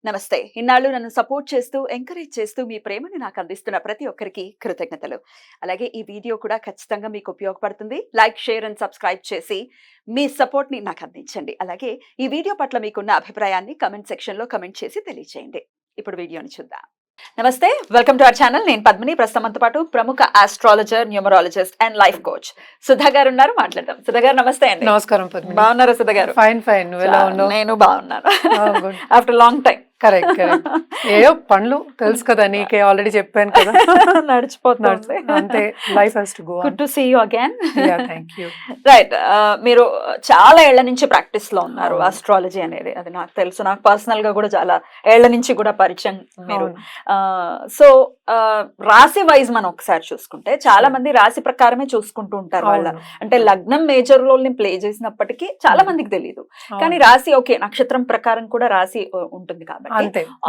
నమస్తే. ఇన్నాళ్ళు నన్ను సపోర్ట్ చేస్తూ, ఎంకరేజ్ చేస్తూ మీ ప్రేమని నాకు అందిస్తున్న ప్రతి ఒక్కరికి కృతజ్ఞతలు. అలాగే ఈ వీడియో కూడా ఖచ్చితంగా మీకు ఉపయోగపడుతుంది. లైక్, షేర్ అండ్ సబ్స్క్రైబ్ చేసి మీ సపోర్ట్‌ని నాకు అందించండి. అలాగే ఈ వీడియో పట్ల మీకున్న అభిప్రాయాన్ని కామెంట్ సెక్షన్‌లో కామెంట్ చేసి తెలియజేయండి. ఇప్పుడు వీడియోని చూద్దాం. నమస్తే. Welcome to our channel. నేను పద్మిని. ప్రస్తుతం మనతో పాటు ప్రముఖ astrologer, numerologist and life coach Sudha గారు ఉన్నారు. మాట్లాడదాం. సుధా గారు నమస్తే అండి. నమస్కారం పద్మిని. బాగున్నారా సుధా గారు? ఫైన్. నువ్వు ఎలా ఉన్నావు? నేను బాగున్నాను. After long time. కరెక్ట్. ఏయో పనులు తెలుసు కదా, నీకే ఆల్రెడీ చెప్పాను కదా. నడిచిపోతుంది అంతే, life has to go on. Good to see you again. Yeah, thank you. Right. మీరు చాలా ఏళ్ల నుంచి ప్రాక్టీస్ లో ఉన్నారు ఆస్ట్రాలజీ అనేది. అది నాకు తెలుసు. నాకు పర్సనల్ గా కూడా చాలా ఏళ్ల నుంచి కూడా పరిచయం మీరు. సో రాశి వైజ్ మనం ఒకసారి చూసుకుంటే చాలా మంది రాశి ప్రకారమే చూసుకుంటూ ఉంటారు. వాళ్ళ అంటే లగ్నం మేజర్ రోల్ ని ప్లే చేసినప్పటికీ చాలా మందికి తెలియదు. కానీ రాశి ఓకే, నక్షత్రం ప్రకారం కూడా రాశి ఉంటుంది కాబట్టి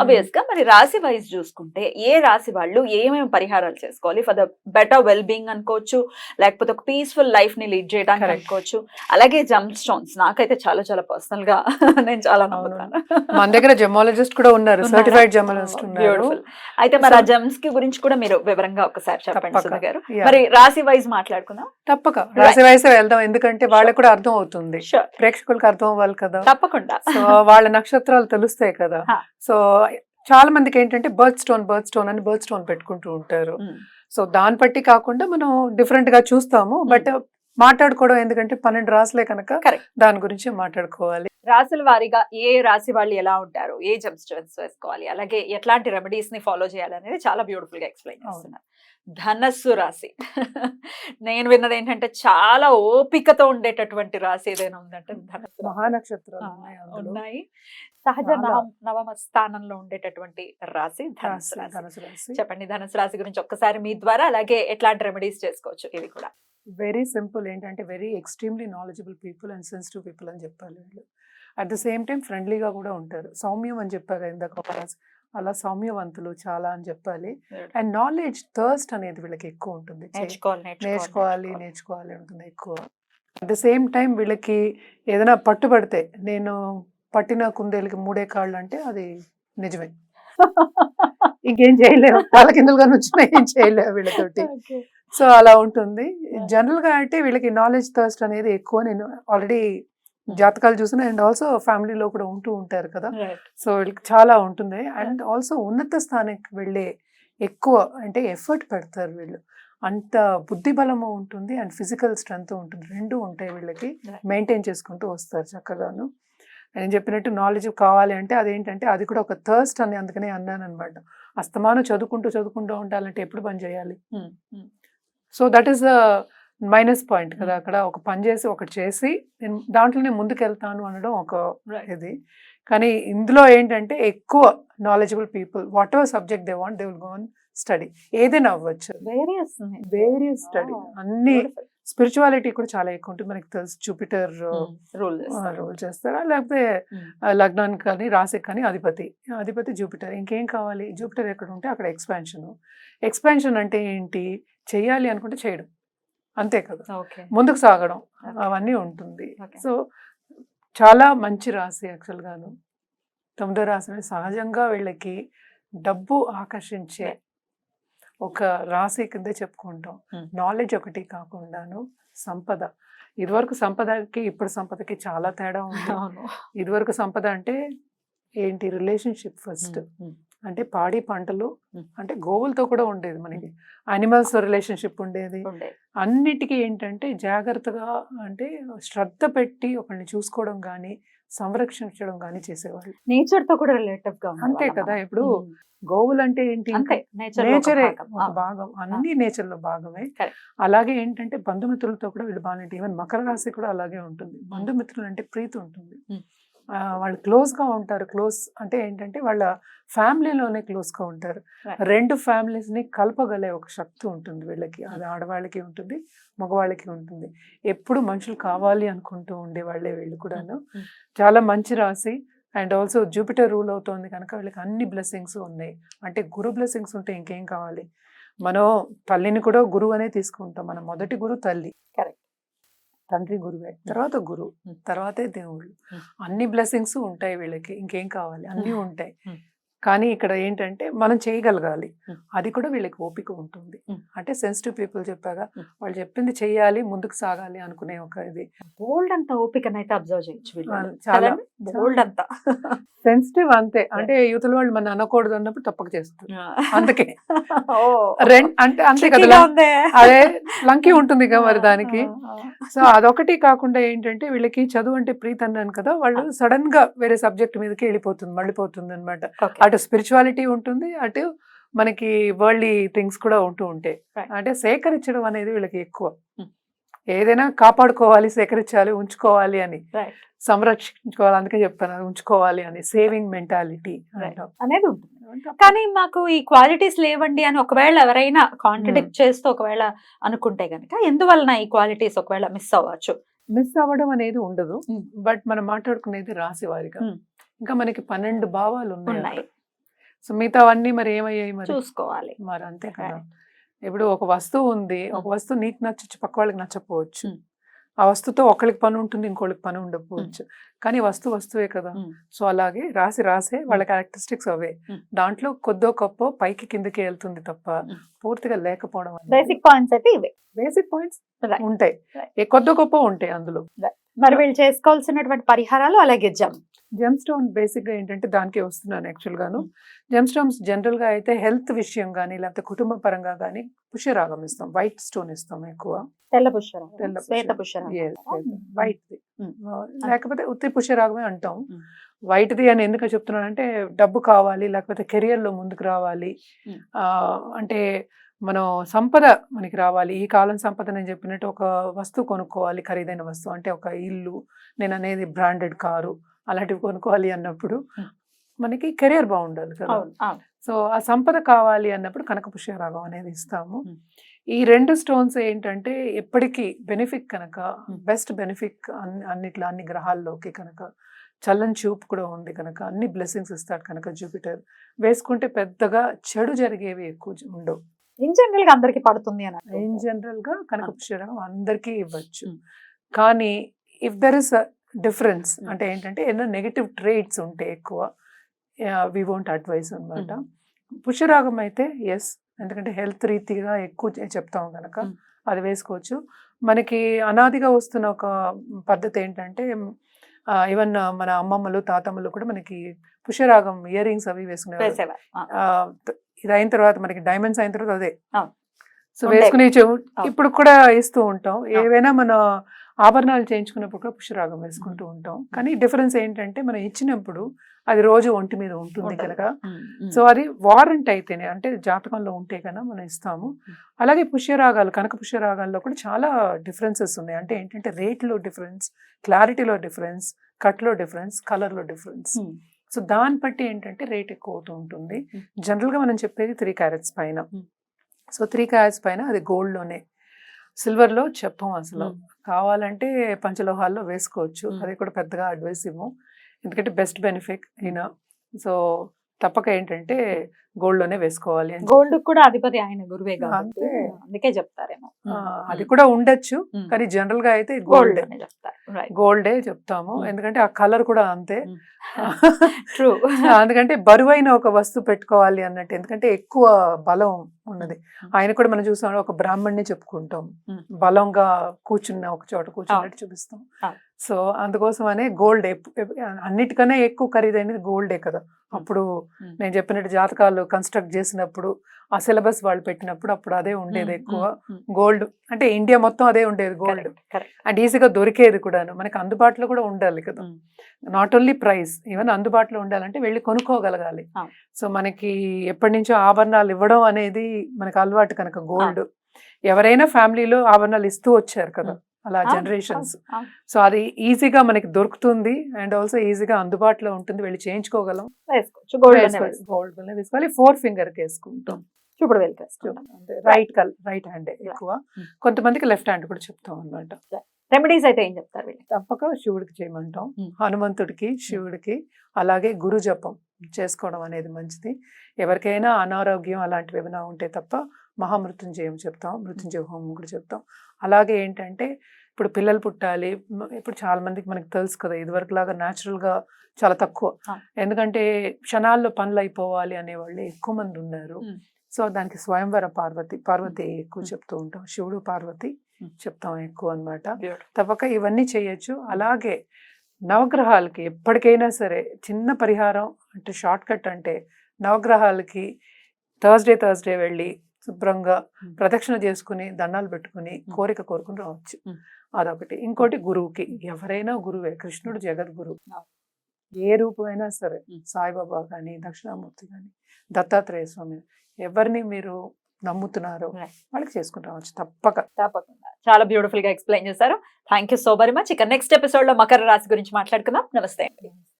ఆబ్వియస్ గా మరి రాశి వైజ్ చూసుకుంటే ఏ రాశి వాళ్ళు ఏమేమి పరిహారాలు చేసుకోవాలి for the better well being అనుకోవచ్చు, లేకపోతే ఒక పీస్ఫుల్ లైఫ్ ని లీడ్ చేయడానికి అనుకోవచ్చు. అలాగే జమ్ స్టోన్స్ నాకైతే చాలా చాలా పర్సనల్ గా నేను చాలా నమ్ముతాను. మన దగ్గర జెమాలజిస్ట్ కూడా ఉన్నారు, సర్టిఫైడ్ జెమాలజిస్ట్ ఉన్నారు. బ్యూటిఫుల్. అయితే మరి ఆ జమ్స్ కి గురించి కూడా మీరు వివరంగా ఒకసారి చెప్పండి సుధా గారు. మరి రాశి వైజ్ మాట్లాడుకుందాం. తప్పక రాశి వైజ్ వెళ్దాం, ఎందుకంటే వాళ్ళకి కూడా అర్థం అవుతుంది, ప్రేక్షకులకు అర్థం అవ్వాలి కదా. తప్పకుండా. సో వాళ్ళ నక్షత్రాలు తెలుస్తాయి కదా. సో చాలా మందికి ఏంటంటే బర్త్ స్టోన్ అని బర్త్ స్టోన్ పెట్టుకుంటూ ఉంటారు. సో దాన్ని బట్టి కాకుండా మనం డిఫరెంట్ గా చూస్తాము, బట్ మాట్లాడుకోవడం ఎందుకంటే 12 రాశులే కనుక దాని గురించి మాట్లాడుకోవాలి. రాశుల వారీగా ఏ రాశి వాళ్ళు ఎలా ఉంటారు, ఏ జమ్ స్టోన్స్ వేసుకోవాలి, అలాగే ఎట్లాంటి రెమెడీస్ ని ఫాలో చేయాలి అనేది చాలా బ్యూటిఫుల్ గా ఎక్స్ప్లెయిన్ చేస్తున్నారు. ధనస్సు రాశి నేను విన్నది ఏంటంటే చాలా ఓపికతో ఉండేటటువంటి రాశి ఏదైనా ఉందంటే ధనస్సు. మహానక్షత్రాలు ఉన్నాయి. సహజ నవమ స్థానంలో ఉండేటటువంటి రాశి ధనస్సు రాశి. చెప్పండి ధనస్సు రాశి గురించి ఒక్కసారి మీ ద్వారా, అలాగే ఎట్లాంటి రెమెడీస్ చేసుకోవచ్చు ఇవి కూడా. Very simple. ఏంటంటే very extremely knowledgeable people and sensitive people అని చెప్పాలి వీళ్ళు. అట్ ద సేమ్ టైం ఫ్రెండ్లీగా కూడా ఉంటారు. సౌమ్యం అని చెప్పారు ఇందాక ఒక రాశి, అలా సౌమ్యవంతులు చాలా అని చెప్పాలి. అండ్ నాలెడ్జ్ థర్స్ట్ అనేది వీళ్ళకి ఎక్కువ ఉంటుంది. నేర్చుకోవాలి ఉంటుంది ఎక్కువ. అట్ ద సేమ్ టైం వీళ్ళకి ఏదైనా పట్టుబడితే, నేను పట్టిన కుందేలకి 3 కాళ్ళు అంటే అది నిజమే, ఇంకేం చేయలేవు, వాళ్ళ కిందలుగా నుంచి ఏం చేయలేవు వీళ్ళతోటి. సో అలా ఉంటుంది జనరల్ గా. అంటే వీళ్ళకి నాలెడ్జ్ థర్స్ట్ అనేది ఎక్కువ. నేను ఆల్రెడీ జాతకాలు చూసిన, అండ్ ఆల్సో ఫ్యామిలీలో కూడా ఉంటూ ఉంటారు కదా. సో వీళ్ళకి చాలా ఉంటుంది. అండ్ ఆల్సో ఉన్నత స్థానానికి వెళ్ళే ఎక్కువ అంటే ఎఫర్ట్ పెడతారు వీళ్ళు. అంత బుద్ధి బలము ఉంటుంది అండ్ ఫిజికల్ స్ట్రెంగ్త్ ఉంటుంది, రెండు ఉంటాయి వీళ్ళకి. మెయింటైన్ చేసుకుంటూ వస్తారు చక్కగాను. నేను చెప్పినట్టు నాలెడ్జ్ కావాలి అంటే అదేంటంటే అది కూడా ఒక థర్స్ట్ అని అందుకనే అన్నాను అనమాట. అస్తమానం చదువుకుంటూ ఉండాలంటే ఎప్పుడు పని చేయాలి. So that is the minus point కదా. అక్కడ ఒక పని చేసి ఒకటి చేసి నేను దాంట్లోనే ముందుకు వెళ్తాను అనడం ఒక ఇది. కానీ ఇందులో ఏంటంటే ఎక్కువ knowledgeable people, what ever subject they want they will go on study. ఏదైనా అవ్వచ్చు, వేరియస్ స్టడీ. అన్ని స్పిరిచువాలిటీ కూడా చాలా ఎక్కువ ఉంటుంది. మనకి తెలుసు జూపిటర్ రూల్ చేస్తారా, లేకపోతే లగ్నానికి కానీ రాశికి కానీ అధిపతి జూపిటర్. ఇంకేం కావాలి? జూపిటర్ ఎక్కడ ఉంటే అక్కడ ఎక్స్పాన్షన్ అంటే ఏంటి? చెయ్యాలి అనుకుంటే చేయడం, అంతే కదా, ముందుకు సాగడం, అవన్నీ ఉంటుంది. సో చాలా మంచి రాశి యాక్చువల్గాను. 9వ రాశి అనేది సహజంగా వీళ్ళకి డబ్బు ఆకర్షించే ఒక రాశి కిందే చెప్పుకుంటాం. నాలెడ్జ్ ఒకటి కాకుండాను సంపద. ఇదివరకు సంపదకి ఇప్పుడు సంపదకి చాలా తేడా ఉంది. ఇదివరకు సంపద అంటే ఏంటి? రిలేషన్షిప్ ఫస్ట్, అంటే పాడి పంటలు, అంటే గోవులతో కూడా ఉండేది మనకి, అనిమల్స్ రిలేషన్షిప్ ఉండేది. అన్నిటికీ ఏంటంటే జాగ్రత్తగా, అంటే శ్రద్ధ పెట్టి ఒకరిని చూసుకోవడం కానీ సంరక్షించడం కానీ చేసేవాళ్ళు. నేచర్ తో కూడా రిలేటివ్ గా అంతే కదా. ఇప్పుడు గోవులు అంటే ఏంటి? నేచరే ఒక భాగం, అన్ని నేచర్ లో భాగమే. అలాగే ఏంటంటే బంధుమిత్రులతో కూడా వీళ్ళు బాగా, ఈవెన్ మకర రాశి కూడా అలాగే ఉంటుంది. బంధుమిత్రులు అంటే ప్రీతి ఉంటుంది, వాళ్ళు క్లోజ్గా ఉంటారు. క్లోజ్ అంటే ఏంటంటే వాళ్ళ ఫ్యామిలీలోనే క్లోజ్గా ఉంటారు. 2 ఫ్యామిలీస్ని కలపగలే ఒక శక్తి ఉంటుంది వీళ్ళకి. అది ఆడవాళ్ళకి ఉంటుంది, మగవాళ్ళకి ఉంటుంది. ఎప్పుడు మనుషులు కావాలి అనుకుంటూ ఉండేవాళ్ళే వీళ్ళు కూడాను. చాలా మంచి రాశి. అండ్ ఆల్సో జూపిటర్ రూల్ అవుతోంది కనుక వీళ్ళకి అన్ని బ్లెస్సింగ్స్ ఉన్నాయి. అంటే గురు బ్లెస్సింగ్స్ ఉంటే ఇంకేం కావాలి? మనం తల్లిని కూడా గురువు అనే తీసుకుంటాం. మన మొదటి గురువు తల్లి. తండ్రి గురువే, తర్వాత గురు, తర్వాతే దేవుళ్ళు. అన్ని బ్లెస్సింగ్స్ ఉంటాయి వీళ్ళకి, ఇంకేం కావాలి, అన్నీ ఉంటాయి. కానీ ఇక్కడ ఏంటంటే మనం చేయగలగాలి, అది కూడా వీళ్ళకి ఓపిక ఉంటుంది. అంటే సెన్సిటివ్ పీపుల్ చెప్పాగా, వాళ్ళు చెప్పింది చెయ్యాలి, ముందుకు సాగాలి అనుకునే ఒక ఇది. బోల్డ్ అంత ఓపికనైతే అబ్జర్వ్ చేయొచ్చు వీళ్ళు. చాలా బోల్డ్ అంతా సెన్సిటివ్ అంతే. అంటే యువతల వాళ్ళు మనం అనకూడదు అన్నప్పుడు తప్పక చేస్తారు. అందుకే అంటే అంతే కదా, అదే లంకీ ఉంటుంది కదా మరి దానికి. సో అదొకటి కాకుండా ఏంటంటే వీళ్ళకి చదువు అంటే ప్రీతి అన్నాను కదా, వాళ్ళు సడన్ గా వేరే సబ్జెక్ట్ మీదకి వెళ్ళిపోతుంది, మళ్ళీపోతుంది అనమాట. అటు స్పిరిచువాలిటీ ఉంటుంది, అటు మనకి వరల్డ్లీ థింగ్స్ కూడా ఉంటూ ఉంటాయి. అంటే సేకరించడం అనేది వీళ్ళకి ఎక్కువ. ఏదైనా కాపాడుకోవాలి, సేకరించాలి, ఉంచుకోవాలి అని, సంరక్షించుకోవాలి, అందుకే చెప్తాను అది ఉంచుకోవాలి అని, సేవింగ్ మెంటాలిటీ అనేది ఉంటుంది. కానీ మాకు ఈ క్వాలిటీస్ లేవండి అని ఒకవేళ ఎవరైనా కాంట్రడిక్ట్ చేస్తూ ఒకవేళ అనుకుంటే గనక ఎందువలన ఈ క్వాలిటీస్ ఒకవేళ మిస్ అవ్వచ్చు? మిస్ అవ్వడం అనేది ఉండదు. బట్ మనం మాట్లాడుకునేది రాశి వారిగా. ఇంకా మనకి 12 భావాలు ఉన్నాయి. సో మిగతావన్నీ మరి ఏమయ్యాయి మరి చూసుకోవాలి మరి, అంతే కదా. ఇప్పుడు ఒక వస్తువు ఉంది, ఒక వస్తువు నీకు నచ్చచ్చు, పక్క వాళ్ళకి నచ్చపోవచ్చు. ఆ వస్తువుతో ఒకళ్ళకి పని ఉంటుంది, ఇంకోళ్ళకి పని ఉండకపోవచ్చు. కానీ వస్తువే కదా. సో అలాగే రాసే వాళ్ళ క్యారెక్టరిస్టిక్స్ అవే. దాంట్లో కొద్దో గొప్ప పైకి కిందకి వెళ్తుంది తప్ప పూర్తిగా లేకపోవడం. బేసిక్ పాయింట్స్ అయితే ఇవే, బేసిక్ పాయింట్స్ ఉంటాయి, కొద్దో గొప్ప ఉంటాయి అందులో. మరి వీళ్ళు చేసుకోవాల్సినటువంటి పరిహారాలు అలాగే జెమ్ స్టోన్ బేసిక్ గా ఏంటంటే దానికే వస్తున్నాను యాక్చువల్ గాను. జెమ్ స్టోన్స్ జనరల్ గా అయితే హెల్త్ విషయం కానీ లేకపోతే కుటుంబ పరంగా కానీ పుష్యరాగం ఇస్తాం, వైట్ స్టోన్ ఇస్తాం ఎక్కువ. తెల్ల పుష్యరాగం, వైట్ ది, లేకపోతే ఉత్తి పుష్యరాగమే అంటాం. వైట్ ది అని ఎందుకు చెప్తున్నాను అంటే, డబ్బు కావాలి, లేకపోతే కెరియర్ లో ముందుకు రావాలి, అంటే మనం సంపద మనకి రావాలి. ఈ కాలం సంపద నేను చెప్పినట్టు ఒక వస్తువు కొనుక్కోవాలి, ఖరీదైన వస్తువు, అంటే ఒక ఇల్లు, నేను అనేది బ్రాండెడ్ కారు, అలాంటివి కొనుక్కోవాలి అన్నప్పుడు మనకి కెరియర్ బాగుండాలి కదా. సో ఆ సంపద కావాలి అన్నప్పుడు కనక పుష్యరాగం అనేది ఇస్తాము. ఈ 2 స్టోన్స్ ఏంటంటే ఎప్పటికీ బెనిఫిట్ కనుక, బెస్ట్ బెనిఫిట్ అన్నిట్లో, అన్ని గ్రహాల్లోకి కనుక చల్లని చూపు కూడా ఉంది కనుక, అన్ని బ్లెస్సింగ్స్ ఇస్తాడు కనుక జూపిటర్. వేసుకుంటే పెద్దగా చెడు జరిగేవి ఎక్కువ ఉండవు. ఇన్ జనరల్ గా అందరికి పడుతుంది అని, ఇన్ జనరల్ గా కనక పుష్యరాగం అందరికీ ఇవ్వచ్చు. కానీ ఇఫ్ దర్ ఇస్ డిఫరెన్స్ అంటే ఏంటంటే ఏదైనా నెగటివ్ ట్రేట్స్ ఉంటే ఎక్కువ వి వోంట్ అడ్వైస్ అనమాట. పుష్యరాగం అయితే ఎస్, ఎందుకంటే హెల్త్ రీతిగా ఎక్కువ చెప్తాం కనుక అది వేసుకోవచ్చు. మనకి అనాదిగా వస్తున్న ఒక పద్ధతి ఏంటంటే, ఈవెన్ మన అమ్మమ్మలు తాతమ్మలు కూడా మనకి పుష్యరాగం ఇయర్ రింగ్స్ అవి వేసుకునేవారు. ఇది అయిన తర్వాత మనకి డైమండ్స్ అయిన తర్వాత అదే సో వేసుకునే ఇప్పుడు కూడా ఇస్తూ ఉంటాం. ఏవైనా మన ఆభరణాలు చేయించుకున్నప్పుడు కూడా పుష్యరాగం వేసుకుంటూ ఉంటాం. కానీ డిఫరెన్స్ ఏంటంటే మనం ఇచ్చినప్పుడు అది రోజు ఒంటి మీద ఉంటుంది కనుక, సో అది వారంట్ అయితేనే, అంటే జాతకంలో ఉంటే కనుక మనం ఇస్తాము. అలాగే పుష్యరాగాలు, కనక పుష్యరాగాల్లో కూడా చాలా డిఫరెన్సెస్ ఉన్నాయి. అంటే ఏంటంటే రేట్లో డిఫరెన్స్, క్లారిటీలో డిఫరెన్స్, కట్లో డిఫరెన్స్, కలర్లో డిఫరెన్స్. సో దాన్ని బట్టి ఏంటంటే రేట్ ఎక్కువ అవుతూ ఉంటుంది. జనరల్గా మనం చెప్పేది 3 క్యారెట్స్ పైన. సో 3 క్యారెట్స్ పైన అది గోల్డ్లోనే, సిల్వర్లో చెప్పం అసలు. కావాలంటే పంచలోహాల్లో వేసుకోవచ్చు, అది కూడా పెద్దగా అడ్వైస్ ఇవ్వం, ఎందుకంటే బెస్ట్ బెనిఫిట్ అయినా. సో తప్పక ఏంటంటే గోల్డ్లోనే వేసుకోవాలి. గోల్డ్ కూడా అధిపతి ఆయన గురువే కాబట్టి అందుకే చెప్తారేమో. అది కూడా ఉండొచ్చు, కానీ జనరల్ గా అయితే గోల్డే చెప్తాము. ఎందుకంటే ఆ కలర్ కూడా అంతే. ట్రూ. ఎందుకంటే బరువైన ఒక వస్తువు పెట్టుకోవాలి అన్నట్టు, ఎందుకంటే ఎక్కువ బలం ఉన్నది. ఆయన కూడా మనం చూసాం, ఒక బ్రాహ్మణ్ణి చెప్పుకుంటాం, బలంగా కూర్చున్న ఒక చోట కూర్చున్నట్టు చూపిస్తాం. సో అందుకోసమనే గోల్డ్ అన్నిటికన్నా ఎక్కువ ఖరీదైనది గోల్డే కదా. అప్పుడు నేను చెప్పినట్టు జాతకాలు కన్స్ట్రక్ట్ చేసినప్పుడు ఆ సిలబస్ వాళ్ళు పెట్టినప్పుడు అప్పుడు అదే ఉండేది ఎక్కువ గోల్డ్. అంటే ఇండియా మొత్తం అదే ఉండేది గోల్డ్, అండ్ ఈజీగా దొరికేది కూడాను, మనకి అందుబాటులో కూడా ఉండాలి కదా. నాట్ ఓన్లీ ప్రైస్, ఈవెన్ అందుబాటులో ఉండాలంటే వెళ్ళి కొనుక్కోగలగాలి. సో మనకి ఎప్పటి నుంచో ఆభరణాలు ఇవ్వడం అనేది మనకు అలవాటు కనుక గోల్డ్, ఎవరైనా ఫ్యామిలీలో ఆభరణాలు ఇస్తూ వచ్చారు కదా అలా జనరేషన్స్. సో అది ఈజీగా మనకి దొరుకుతుంది, అండ్ ఆల్సో ఈజీగా అందుబాటులో ఉంటుంది, వెళ్ళి చేయించుకోగలం. గోల్డ్ వేసుకోవాలి. 4 ఫింగర్ వేసుకుంటాం, చూపుడు వేలు రైట్ హ్యాండ్ ఎక్కువ, కొంతమందికి లెఫ్ట్ హ్యాండ్ కూడా చెప్తాం అన్నమాట. రెమెడీస్ అయితే ఏం చెప్తారు? తప్పక శివుడికి చేయమంటాం, హనుమంతుడికి, శివుడికి, అలాగే గురు జపం చేసుకోవడం అనేది మంచిది. ఎవరికైనా అనారోగ్యం అలాంటివి ఏమైనా ఉంటే తప్ప మహామృత్యుంజయం చెప్తాం, మృత్యుంజయ హోమం కూడా చెప్తాం. అలాగే ఏంటంటే ఇప్పుడు పిల్లలు పుట్టాలి ఇప్పుడు చాలా మందికి మనకి తెలుసు కదా, ఇదివరకు లాగా natural గా చాలా తక్కువ. ఆ. ఎందుకంటే క్షణాల్లో పనులు అయిపోవాలి అనేవాళ్ళు ఎక్కువ మంది ఉన్నారు. ఉమ్. సో దానికి స్వయంవర పార్వతి ఎక్కువ ఉమ్. చెప్తూ ఉంటాం, శివుడు పార్వతి ఉమ్. చెప్తాం ఎక్కువ అన్నమాట. Beautiful. తప్పక ఇవన్నీ చేయొచ్చు. అలాగే నవగ్రహాలకి ఎప్పటికైనా సరే చిన్న పరిహారం అంటే షార్ట్ కట్ అంటే నవగ్రహాలకి థర్స్డే వెళ్ళి శుభ్రంగా Hmm. ప్రదక్షిణ చేసుకుని దండాలు పెట్టుకుని Hmm. కోరిక కోరుకుని రావచ్చు. Hmm. అదొకటి. ఇంకోటి గురువుకి, ఎవరైనా గురువే, కృష్ణుడు జగద్గురు. అవును. ఏ రూపమైనా సరే, Hmm. సాయిబాబా కానీ దక్షిణామూర్తి కానీ దత్తాత్రేయ స్వామి, ఎవరిని మీరు నమ్ముతున్నారో Right. వాళ్ళకి చేసుకుని రావచ్చు తప్పక. తప్పకుండా చాలా బ్యూటిఫుల్ గా ఎక్స్ప్లెయిన్ చేశారు. Thank you so very much. ఇక నెక్స్ట్ ఎపిసోడ్ లో మకర రాశి గురించి మాట్లాడుకుందాం. నమస్తే అండి.